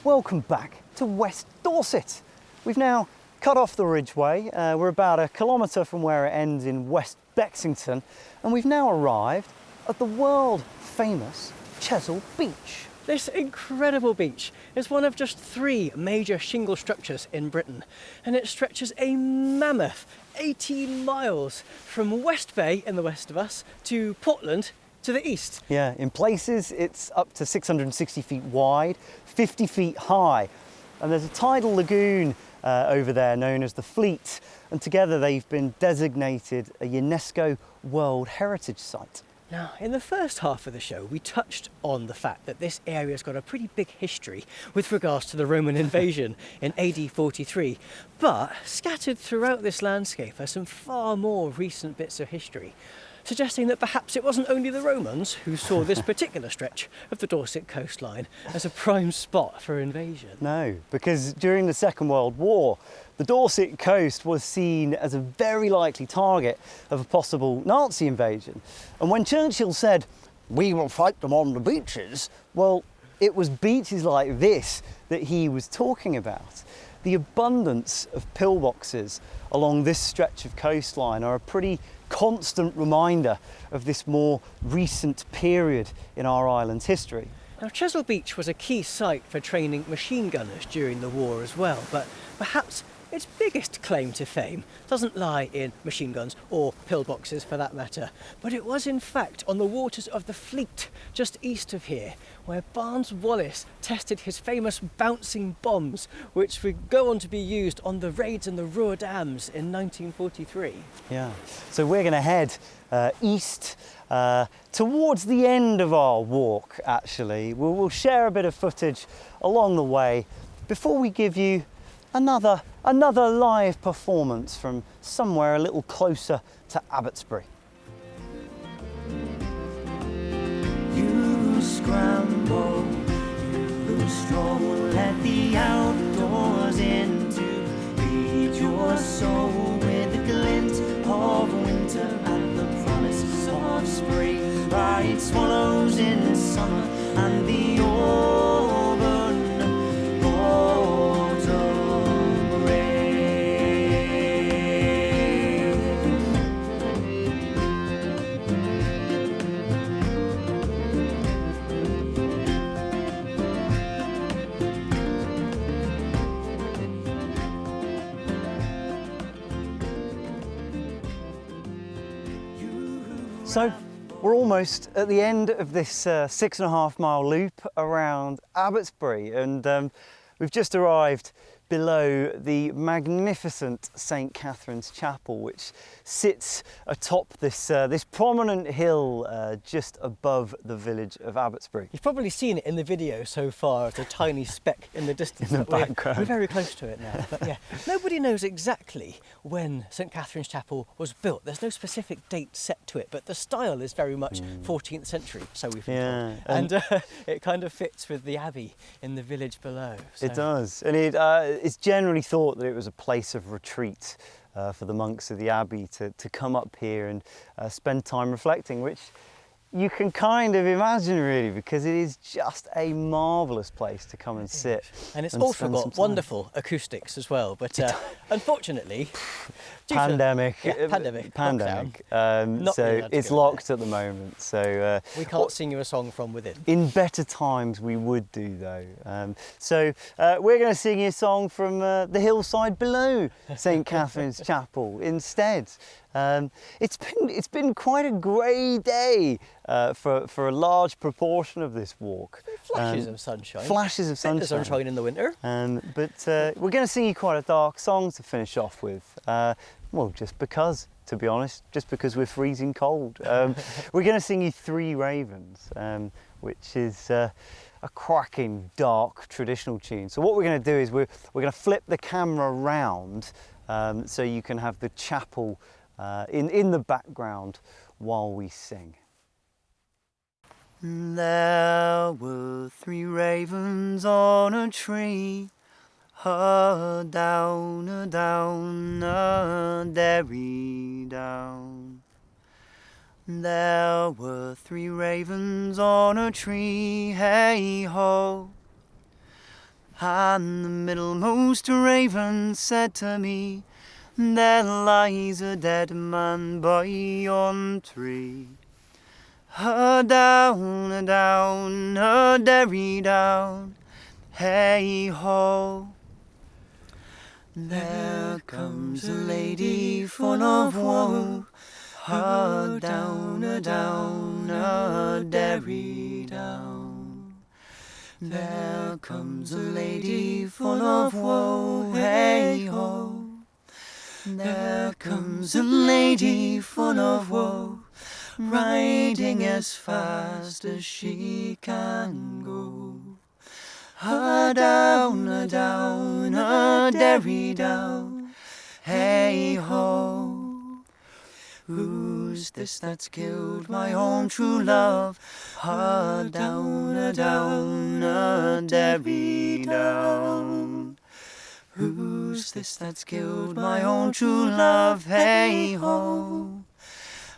Welcome back to West Dorset. We've now cut off the Ridgeway. We're about a kilometre from where it ends in West Bexington, and we've now arrived at the world famous Chesil Beach. This incredible beach is one of just 3 major shingle structures in Britain, and it stretches a mammoth 18 miles from West Bay in the west of us to Portland to the east. Yeah, in places it's up to 660 feet wide, 50 feet high, and there's a tidal lagoon over there known as the Fleet, and together they've been designated a UNESCO World Heritage Site. Now, in the first half of the show, we touched on the fact that this area's got a pretty big history with regards to the Roman invasion in AD 43, but scattered throughout this landscape are some far more recent bits of history, suggesting that perhaps it wasn't only the Romans who saw this particular stretch of the Dorset coastline as a prime spot for invasion. No, because during the Second World War, the Dorset coast was seen as a very likely target of a possible Nazi invasion. And when Churchill said, "We will fight them on the beaches," well, it was beaches like this that he was talking about. The abundance of pillboxes along this stretch of coastline are a pretty constant reminder of this more recent period in our island's history. Now, Chesil Beach was a key site for training machine gunners during the war as well, but perhaps its biggest claim to fame doesn't lie in machine guns, or pillboxes for that matter, but it was in fact on the waters of the Fleet, just east of here, where Barnes Wallis tested his famous bouncing bombs, which would go on to be used on the raids in the Ruhr dams in 1943. Yeah, so we're going to head east towards the end of our walk, actually. We'll share a bit of footage along the way before we give you another live performance from somewhere a little closer to Abbottsbury. You scramble, you stroll, let the outdoors in to feed your soul with a glint of winter and the promise of spring. Bright swallows in summer and the auburn autumn rain. So we're almost at the end of this 6.5 mile loop around Abbottsbury, and we've just arrived below the magnificent St Catherine's Chapel, which sits atop this prominent hill just above the village of Abbottsbury. You've probably seen it in the video so far as a tiny speck in the distance. In the but background. We're very close to it now. But yeah, nobody knows exactly when St Catherine's Chapel was built. There's no specific date set to it, but the style is very much 14th century, so we've been told. And it kind of fits with the abbey in the village below. So. It does, and it's generally thought that it was a place of retreat for the monks of the abbey to come up here and spend time reflecting, which you can kind of imagine really, because it is just a marvellous place to come and sit. And it's also spend some got time. wonderful acoustics as well, but unfortunately, Pandemic. Lockdown, not so being allowed to it's go locked at the moment. So we can't sing you a song from within. in better times we would do though. So we're going to sing you a song from the hillside below St Catherine's Chapel instead. It's been quite a grey day for a large proportion of this walk. Flashes of sunshine. Flashes of Bit of sunshine. sunshine in the winter. But we're going to sing you quite a dark song to finish off with. Well, just because, to be honest, just because we're freezing cold. We're going to sing you Three Ravens, which is a cracking, dark, traditional tune. So what we're going to do is we're going to flip the camera around so you can have the chapel in the background while we sing. There were 3 ravens on a tree, down, derry down. There were 3 ravens on a tree, hey ho. And the middlemost raven said to me, there lies a dead man by yon tree. down, down, derry down, hey ho. There comes a lady full of woe, down, down, derry down. There comes a lady full of woe, hey ho. There comes a lady full of woe, riding as fast as she can go. Down, down, derry down, hey ho. Who's this that's killed my own true love? Down, down, derry down. Who's this that's killed my own true love? Hey ho.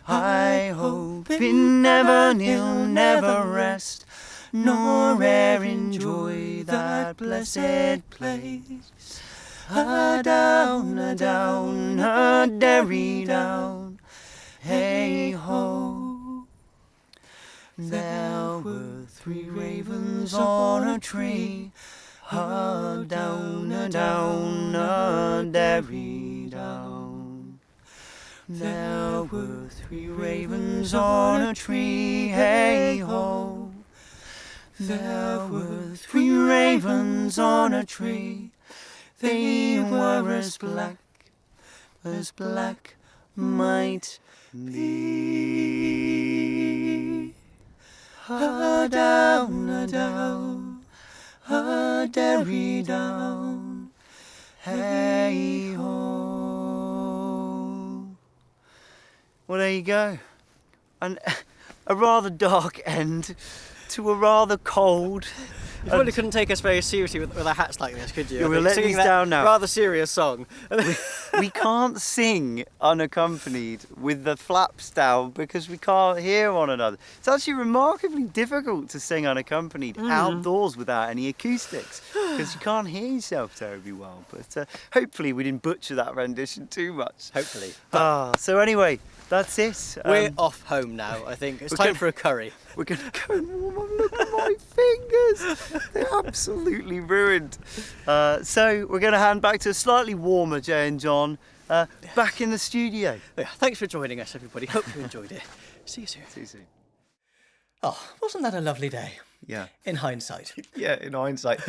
I hope it never he'll never rest, nor e'er enjoy that blessed place. Down, down, derry down, hey ho. There were 3 ravens on a tree, down, down, derry down. There were 3 ravens on a tree, hey ho. There were 3 ravens on a tree. They were as black might be. Down, down, derry down, hey ho. Well, there you go. And a rather dark end to a rather cold. You probably couldn't take us very seriously with our hats like this, could you? Yeah, we'll let these down now. Rather serious song. We can't sing unaccompanied with the flaps down because we can't hear one another. It's actually remarkably difficult to sing unaccompanied outdoors without any acoustics because you can't hear yourself terribly well. But hopefully we didn't butcher that rendition too much. Hopefully. So anyway, that's it. We're off home now, I think. It's time for a curry. We're going to go and warm up. Look at my fingers. They're absolutely ruined. So we're going to hand back to a slightly warmer Jay and John back in the studio. Yeah, thanks for joining us, everybody. Hope you enjoyed it. See you soon. See you soon. Oh, wasn't that a lovely day? Yeah. In hindsight. Yeah, in hindsight.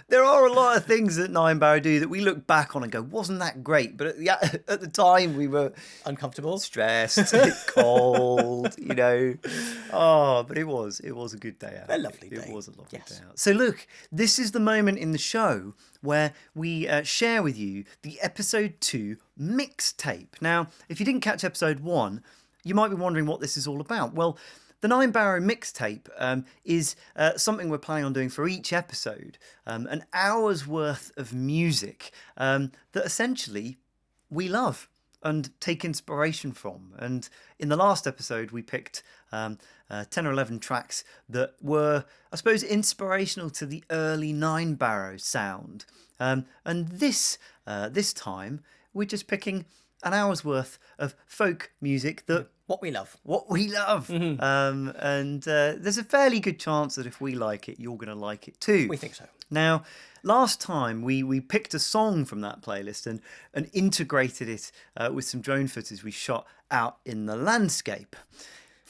There are a lot of things that Ninebarrow do that we look back on and go, wasn't that great? But at the time we were uncomfortable, stressed, cold, you know. Oh, but it was a good day out. A lovely day. It was a lovely day out. So look, this is the moment in the show where we share with you the episode 2 mixtape. Now, if you didn't catch episode 1, you might be wondering what this is all about. Well, the Ninebarrow mixtape is something we're planning on doing for each episode, an hour's worth of music that essentially we love and take inspiration from. And in the last episode, we picked 10 or 11 tracks that were, I suppose, inspirational to the early Ninebarrow sound. And this time, we're just picking an hour's worth of folk music that what we love. Mm-hmm. And there's a fairly good chance that if we like it, you're going to like it too. We think so. Now, last time we picked a song from that playlist and integrated it with some drone footage we shot out in the landscape.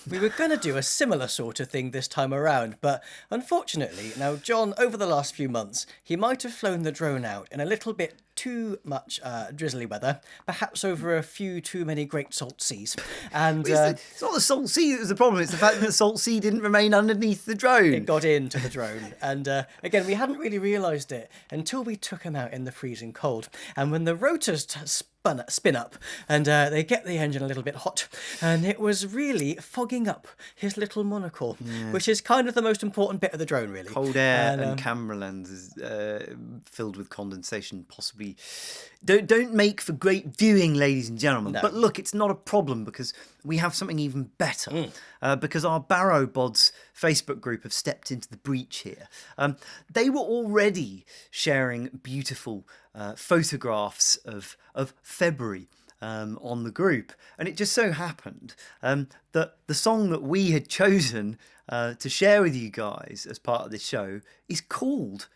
We were going to do a similar sort of thing this time around, but unfortunately, now John, over the last few months, he might have flown the drone out in a little bit too much drizzly weather, perhaps over a few too many great salt seas. And it's not the salt sea that was the problem, it's the fact that the salt sea didn't remain underneath the drone. It got into the drone. And again, we hadn't really realised it until we took him out in the freezing cold. And when the rotors spin up and they get the engine a little bit hot, and it was really fogging up his little monocle, which is kind of the most important bit of the drone, really. Cold air and camera lenses filled with condensation possibly don't make for great viewing, ladies and gentlemen. No. But look, it's not a problem because we have something even better. Because our Barrow Bods Facebook group have stepped into the breach here. They were already sharing beautiful photographs of February on the group. And it just so happened that the song that we had chosen to share with you guys as part of this show is called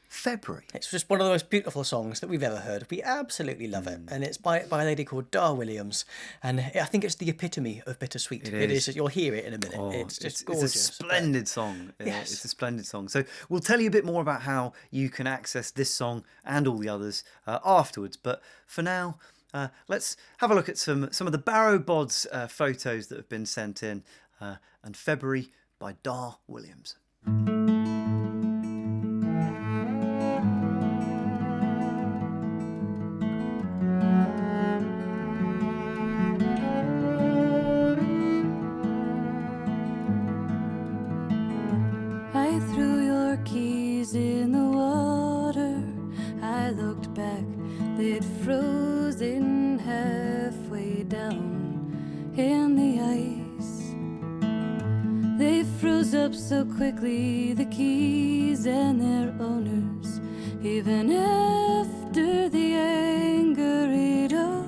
February. It's just one of the most beautiful songs that we've ever heard. We absolutely love it. And it's by a lady called Dar Williams. And I think it's the epitome of bittersweet. It is. You'll hear it in a minute. It's just gorgeous. It's a splendid song. Yes. It's a splendid song. So we'll tell you a bit more about how you can access this song and all the others afterwards. But for now, let's have a look at some of the Barrow Bods photos that have been sent in. And February by Dar Williams. I threw your keys in the water. I looked back, they'd frozen halfway down in the ice. They froze up so quickly, the keys and their owners. Even after the anger, it all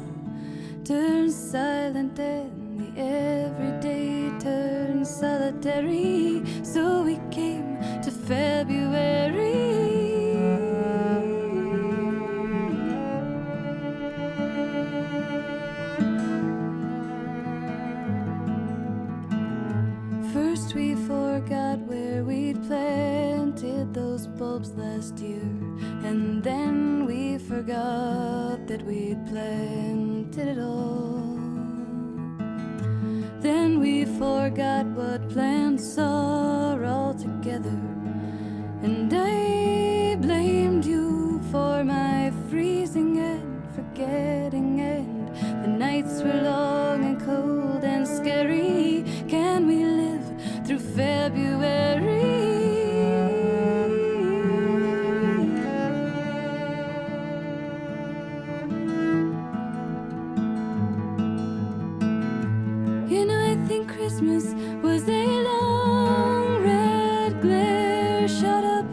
turned silent and the everyday turned solitary. So we came to February. First we forgot where we'd planted those bulbs last year, and then we forgot that we'd planted it all. Then we forgot what plants are altogether, and I blamed you for my freezing and forgetting, and the nights were long and cold and scary. Can we live through February? You know, I think Christmas was a long red glare shot up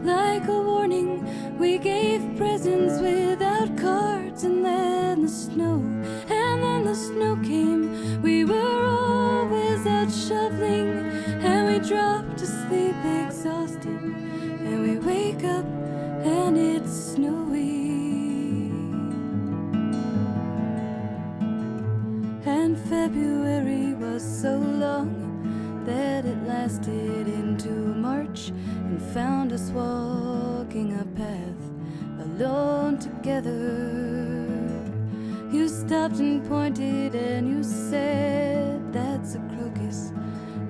like a warning. We gave presents without cards, and then the snow came. We were always out shoveling, and we dropped to sleep exhausted, and we wake up and it's snowy. And February was so long that it lasted into March and found us walking a path alone together. You stopped and pointed and you said, "That's a crocus."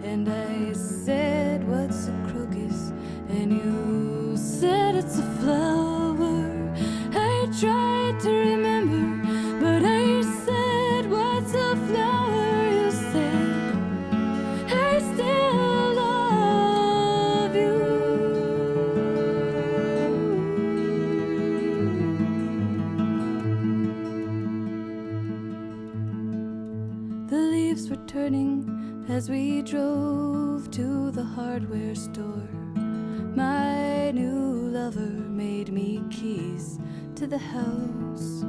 And I said, "What's a crocus?" And you said, "It's a flower." I tried to remember, but I said, "What's a flower?" You said, "I still love you." The leaves were turning as we drove to the hardware store. My new lover made me keys to the house.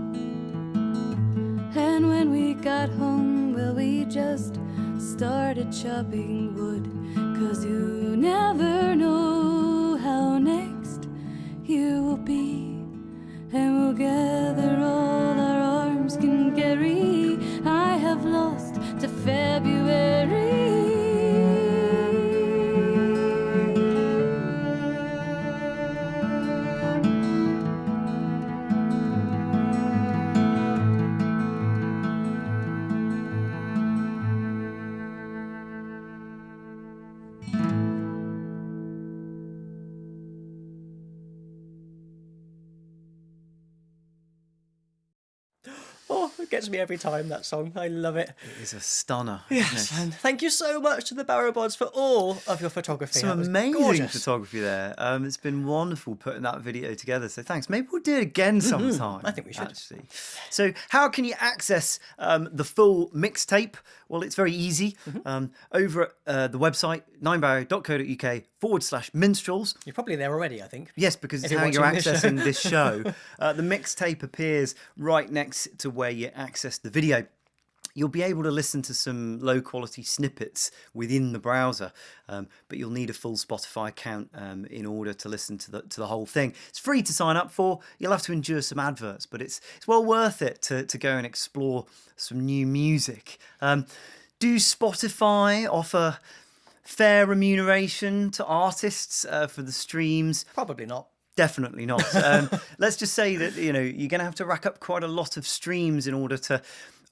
And when we got home, well, we just started chopping wood, 'cause you never know how next year will be. And we'll gather all our arms can carry. I have lost to February. Oh, it gets me every time, that song. I love it. It is a stunner. Yes, isn't it? and thank you so much to the Barrow Bods for all of your photography. Some That was amazing gorgeous. photography there. It's been wonderful putting that video together. So thanks. Maybe we'll do it again sometime. I think we should. Actually. So how can you access the full mixtape? Well, it's very easy. Over at the website, ninebarrow.co.uk/minstrels. You're probably there already, I think. Yes, because it's If how you're you're watching this show. accessing this show. The mixtape appears right next to where you access the video. You'll be able to listen to some low quality snippets within the browser, but you'll need a full Spotify account in order to listen to the whole thing. It's free to sign up for. You'll have to endure some adverts, but it's well worth it to go and explore some new music. Do Spotify offer fair remuneration to artists for the streams? Probably not. Definitely not. Let's just say that you're going to have to rack up quite a lot of streams in order to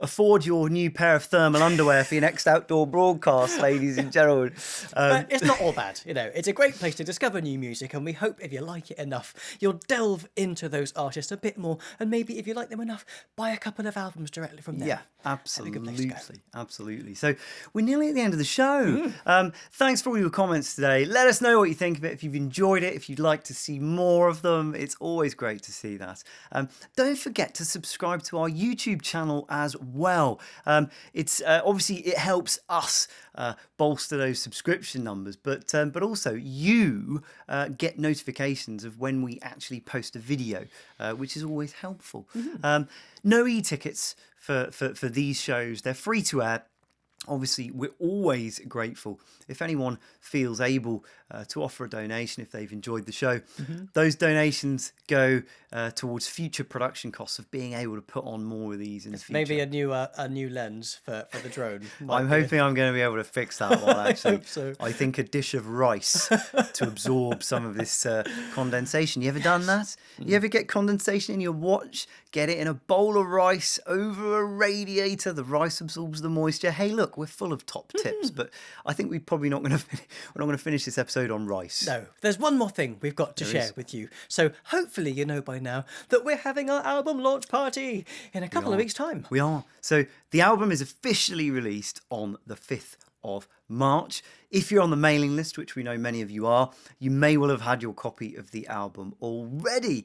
afford your new pair of thermal underwear for your next outdoor broadcast, ladies and gentlemen. But it's not all bad, It's a great place to discover new music, and we hope if you like it enough, you'll delve into those artists a bit more, and maybe if you like them enough, buy a couple of albums directly from them. Yeah, That'd be a good place to go. absolutely. So we're nearly at the end of the show. Thanks for all your comments today. Let us know what you think of it, if you've enjoyed it, if you'd like to see more of them. It's always great to see that. Don't forget to subscribe to our YouTube channel as well. It's obviously it helps us bolster those subscription numbers, but also you get notifications of when we actually post a video, which is always helpful. No e-tickets for these shows. They're free to air. Obviously, we're always grateful if anyone feels able to offer a donation if they've enjoyed the show. Those donations go towards future production costs of being able to put on more of these in the future. Maybe a new lens for the drone. I'm hoping I'm going to be able to fix that one, actually. I hope so. I think a dish of rice to absorb some of this condensation. You ever done that? You ever get condensation in your watch? Get it in a bowl of rice over a radiator. The rice absorbs the moisture. Hey, look, we're full of top tips, but I think we're probably not going to finish this episode on rice. No, there's one more thing we've got to share with you. So hopefully you know by now that we're having our album launch party in a couple of weeks' time. We are. So the album is officially released on the 5th of March. If you're on the mailing list, which we know many of you are, you may well have had your copy of the album already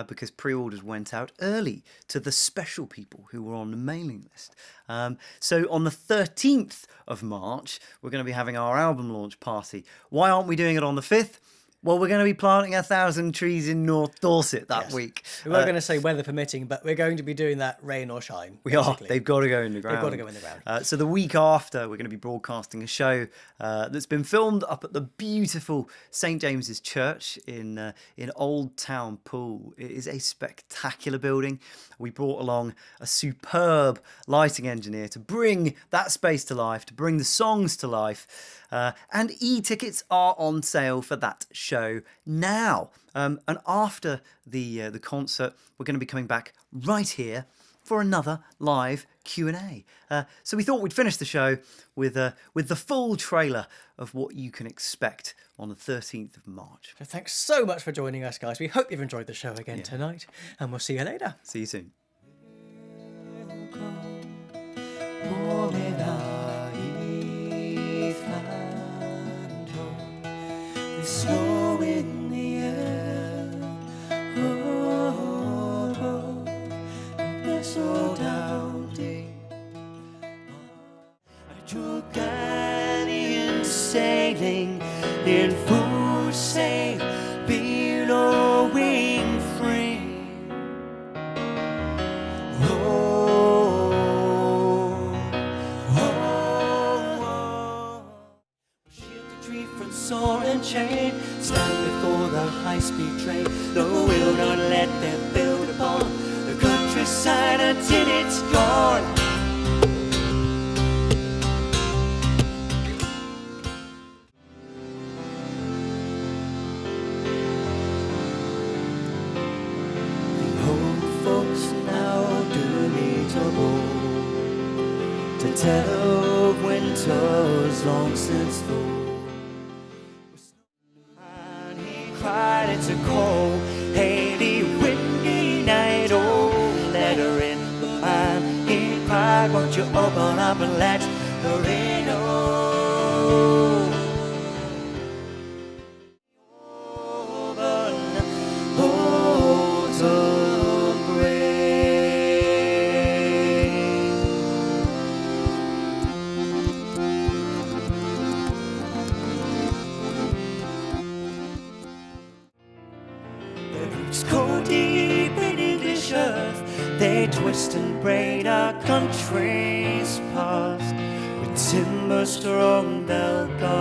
because pre-orders went out early to the special people who were on the mailing list. So on the 13th of March, we're going to be having our album launch party. Why aren't we doing it on the 5th? Well, we're going to be planting 1,000 trees in North Dorset that week. We were going to say weather permitting, but we're going to be doing that rain or shine. We are. They've got to go in the ground. They've got to go in the ground. So the week after, we're going to be broadcasting a show that's been filmed up at the beautiful St James's Church in Old Town Pool. It is a spectacular building. We brought along a superb lighting engineer to bring that space to life, to bring the songs to life. And e-tickets are on sale for that show now. And after the concert, we're going to be coming back right here for another live Q&A. So we thought we'd finish the show with the full trailer of what you can expect on the 13th of March. So thanks so much for joining us, guys. We hope you've enjoyed the show again tonight, and we'll see you later. See you soon. Snow in the air, mistletoe. A true galleon sailing in full sail, billowing free. Sword and chain, stand before the high-speed train. The will not let them build upon the countryside until it's gone. The old folks now do me trouble to tell of winters long since full. Cried it's a cold, hazy, windy night. Oh, let her in the mind. He cried, won't you open up and let her in? Oh, autumn rain. twist and braid our country's past. With timber strong they'll guard